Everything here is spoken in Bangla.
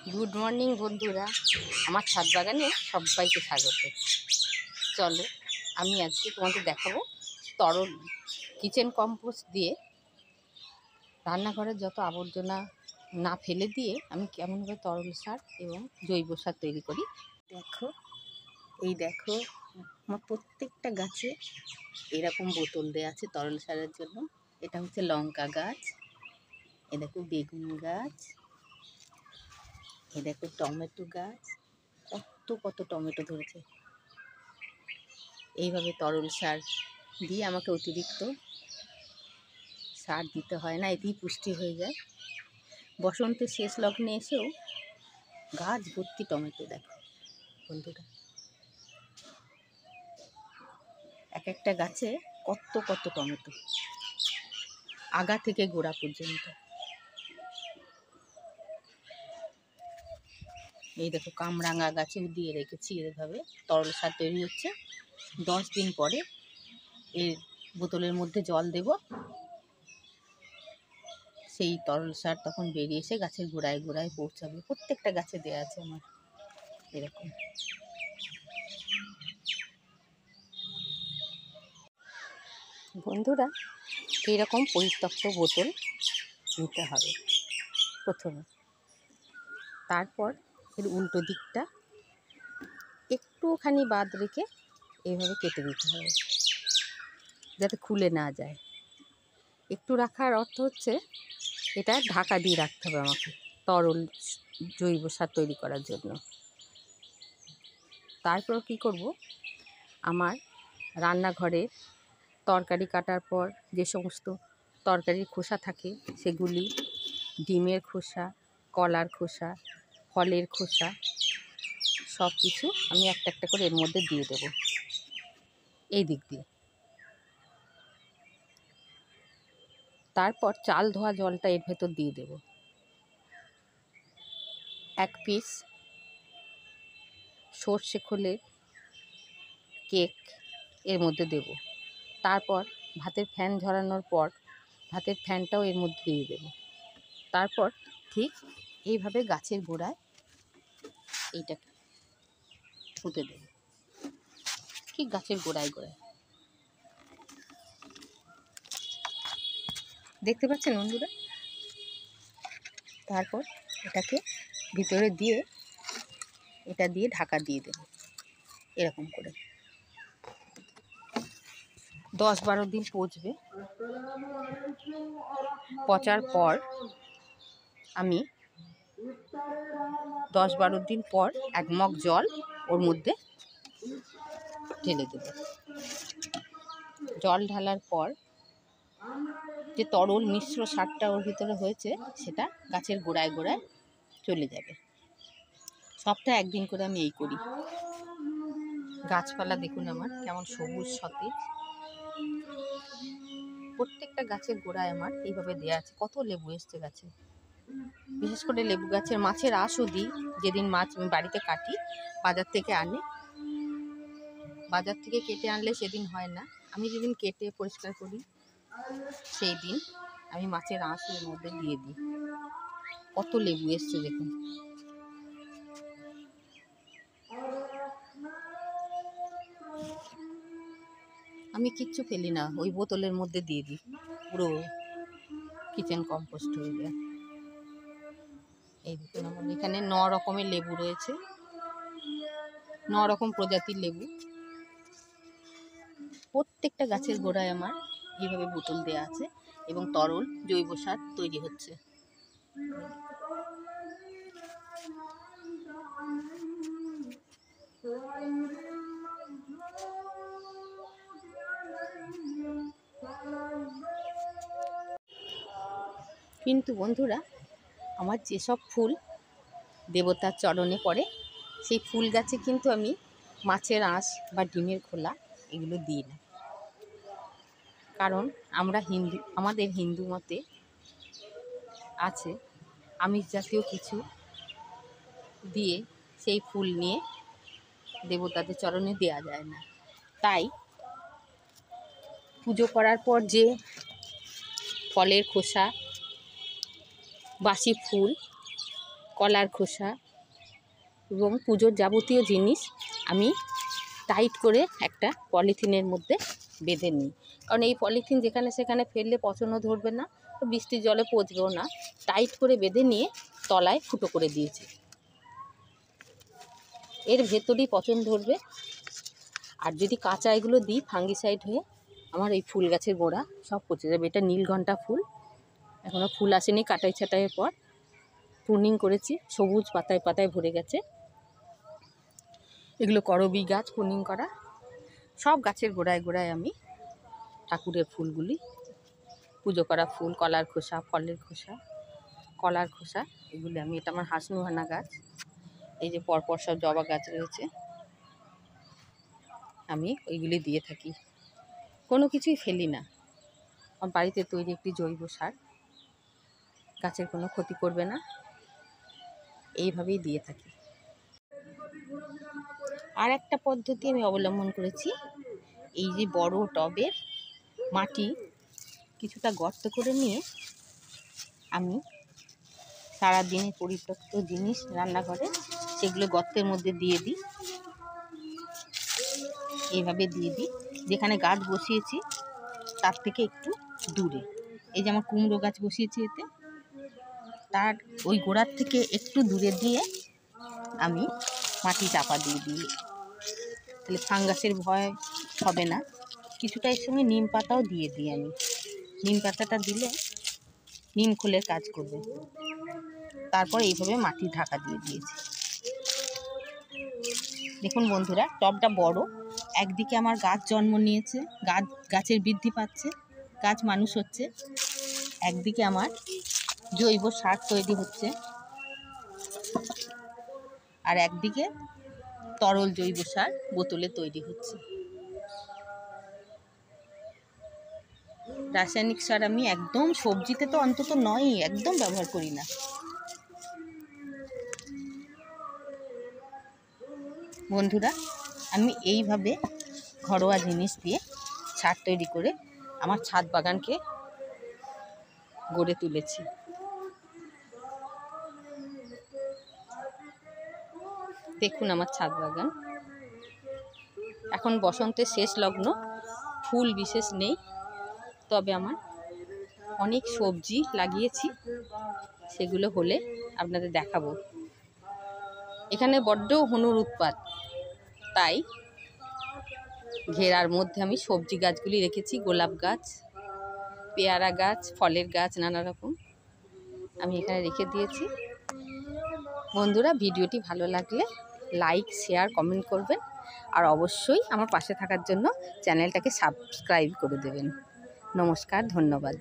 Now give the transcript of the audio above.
গুড মর্নিং বন্ধুরা, আমার ছাদ বাগানে সবাইকে স্বাগত। চলো আমি আজকে তোমাদের দেখাবো তরল কিচেন কম্পোস্ট দিয়ে রান্নাঘরের যত আবর্জনা না ফেলে দিয়ে আমি কেমনভাবে তরল সার এবং জৈব সার তৈরি করি। দেখো আমার প্রত্যেকটা গাছে এরকম বোতল দেওয়া আছে তরল সারের জন্য। এটা হচ্ছে লঙ্কা গাছ, এ দেখো বেগুন গাছ, এ দেখো টমেটো গাছ, কত টমেটো ধরেছে। এইভাবে তরল সার দিয়ে আমাকে অতিরিক্ত সার দিতে হয় না, এতেই পুষ্টি হয়ে যায়। বসন্তের শেষ লগ্নে এসেও গাছ ভর্তি টমেটো। দেখো বন্ধুরা, এক একটা গাছে কত টমেটো, আগা থেকে গোড়া পর্যন্ত। এই দেখো কামরাঙা গাছেও দিয়ে রেখেছি, এভাবে তরল সার তৈরি হচ্ছে। 10 দিন পরে এর বোতলের মধ্যে জল দেব, সেই তরল সার তখন বেরিয়ে এসে গাছের গোড়ায় গোড়ায় পৌঁছাবে। প্রত্যেকটা গাছে দেওয়া আছে আমার এরকম। বন্ধুরা, এইরকম পরিত্যক্ত বোতল নিতে হবে প্রথমে, তারপর এর উল্টো দিকটা একটুখানি বাদ রেখে এইভাবে কেটে দিতে হবে যাতে খুলে না যায়। একটু রাখার অর্থ হচ্ছে এটা ঢাকা দিয়ে রাখতে হবে আমাকে তরল জৈব সার তৈরি করার জন্য। তারপর কি করব, আমার রান্নাঘরের তরকারি কাটার পর যে সমস্ত তরকারির খোসা থাকে সেগুলি, ডিমের খোসা, কলার খোসা, ফলের খোসা, সব কিছু আমি একটা একটা করে এর মধ্যে দিয়ে দেব এই দিক দিয়ে। তারপর চাল ধোয়া জলটা এর ভেতর দিয়ে দেব। 1 পিস সর্ষে খোলের কেক এর মধ্যে দেব। তারপর ভাতের ফ্যান ঝরানোর পর ভাতের ফ্যানটাও এর মধ্যে দিয়ে দেব। তারপর ঠিক এইভাবে গাছের গোড়ায় এইটাকে পুঁতে দেব, ঠিক গাছের গোড়ায় গোড়ায়। দেখতে পাচ্ছেন বন্ধুরা? তারপর এটাকে ভিতরে দিয়ে এটা দিয়ে ঢাকা দিয়ে দেব এরকম করে। 10-12 দিন পচবে। পচার পর আমি 10-12 দিন পর 1 মগ জল ওর মধ্যে ঢেলে দেব। জল ঢালার পর যে তরল মিশ্র সারটা ওর ভিতরে হয়েছে সেটা গাছের গোড়ায় গোড়ায় চলে যাবে। সপ্তাহে 1 দিন করে আমি এই করি। গাছপালা দেখুন আমার কেমন সবুজ সতেজ। প্রত্যেকটা গাছের গোড়ায় আমার এইভাবে দেওয়া আছে। কত লেবু এসছে গাছে, বিশেষ করে লেবু গাছের মাছের আঁশও দিই। যেদিন মাছ আমি বাড়িতে কাটি, বাজার থেকে আনি, বাজার থেকে কেটে আনলে সেদিন হয় না, আমি যেদিন কেটে পরিষ্কার করি সেই দিন আমি মাছের আঁশ এর মধ্যে দিয়ে দিই। কত লেবু এসছে দেখুন। আমি কিচ্ছু ফেলি না, ওই বোতলের মধ্যে দিয়ে দিই, পুরো কিচেন কম্পোস্ট হয়ে যায়। এই দেখুন আমার এখানে 9 রকমের লেবু রয়েছে, 9 রকম প্রজাতির লেবু। প্রত্যেকটা গাছের গোড়ায় আমার এইভাবে বোতল দেওয়া আছে এবং তরল জৈব সার তৈরি হচ্ছে। কিন্তু বন্ধুরা, আমার যেসব ফুল দেবতার চরণে পড়ে সেই ফুল গাছে কিন্তু আমি মাছের আঁশ বা ডিমের খোলা এগুলো দিই না। কারণ আমাদের হিন্দু মতে আছে আমিষ জাতীয় কিছু দিয়ে সেই ফুল নিয়ে দেবতাদের চরণে দেওয়া যায় না। তাই পুজো করার পর যে ফলের খোসা, বাসি ফুল, কলার খোসা এবং পুজোর যাবতীয় জিনিস আমি টাইট করে একটা পলিথিনের মধ্যে বেঁধে নিই। কারণ এই পলিথিন যেখানে সেখানে ফেললে পচনও ধরবে না, বৃষ্টির জলে পচবেও না। টাইট করে বেঁধে নিয়ে তলায় ফুটো করে দিয়েছি। এর ভেতরেই পচন ধরবে। আর যদি কাঁচা এগুলো দিই ফাঙ্গিসাইড হয়ে আমার এই ফুল গাছের গোড়া সব পচে যাবে। এটা নীলঘণ্টা ফুল, এখনও ফুল আসেনি। কাটাই ছাটাইয়ের পর প্রুনিং করেছি, সবুজ পাতায় পাতায় ভরে গেছে। এগুলো করবী গাছ, প্রুনিং করা। সব গাছের গোড়ায় গোড়ায় আমি ঠাকুরের ফুলগুলি, পুজো করা ফুল, কলার খোসা, ফলের খোসা, কলার খোসা, এগুলি আমি, এটা আমার হাসনুহানা গাছ। এই যে পরপর সব জবা গাছ রয়েছে, আমি ওইগুলি দিয়ে থাকি। কোনো কিছুই ফেলি না। আমার বাড়িতে তৈরি একটি জৈব সার, গাছের কোনো ক্ষতি করবে না, এইভাবেই দিয়ে থাকি। আর একটা পদ্ধতি আমি অবলম্বন করেছি। এই যে বড় টবের মাটি কিছুটা গর্ত করে নিয়ে আমি সারাদিনের পরিত্যক্ত জিনিস রান্নাঘরে সেগুলো গর্তের মধ্যে দিয়ে দিই। এইভাবে দিয়ে দিই, যেখানে গাছ বসিয়েছি তার থেকে একটু দূরে। এই যে আমার কুমড়ো গাছ বসিয়েছি, এতে তার ওই গোড়ার থেকে একটু দূরে দিয়ে আমি মাটি চাপা দিয়ে দিই। তাহলে ফাঙ্গাসের ভয় হবে না। কিছুটা এর সঙ্গে নিম পাতাও দিয়ে দিই আমি। নিম পাতাটা দিলে নিম খোলের কাজ করবে। তারপর এইভাবে মাটি ঢাকা দিয়ে দিয়েছি। দেখুন বন্ধুরা, টবটা বড়, একদিকে আমার গাছ জন্ম নিয়েছে, গাছের বৃদ্ধি পাচ্ছে, গাছ মানুষ হচ্ছে, একদিকে আমার জৈব সার তৈরি হচ্ছে, আর একদিকে তরল জৈব সার বোতলে তৈরি হচ্ছে। রাসায়নিক সার আমি একদম, সবজিতে তো অন্তত নয়ই, একদম ব্যবহার করি না। বন্ধুরা, আমি এইভাবে ঘরোয়া জিনিস দিয়ে সার তৈরি করে আমার ছাদ বাগানকে গড়ে তুলেছি। দেখুন আমার ছাদ বাগান। এখন বসন্তের শেষ লগ্ন, ফুল বিশেষ নেই, তবে আমার অনেক সবজি লাগিয়েছি, সেগুলো হলে আপনাদের দেখাবো। এখানে বড্ড হনুর উৎপাত, তাই ঘেরার মধ্যে আমি সবজি গাছগুলি রেখেছি। গোলাপ গাছ, পেয়ারা গাছ, ফলের গাছ, নানা রকম আমি এখানে রেখে দিয়েছি। বন্ধুরা, ভিডিওটি ভালো লাগলে লাইক, শেয়ার, কমেন্ট করবেন। আর অবশ্যই আমার পাশে থাকার জন্য চ্যানেলটাকে সাবস্ক্রাইব করে দেবেন। নমস্কার, ধন্যবাদ।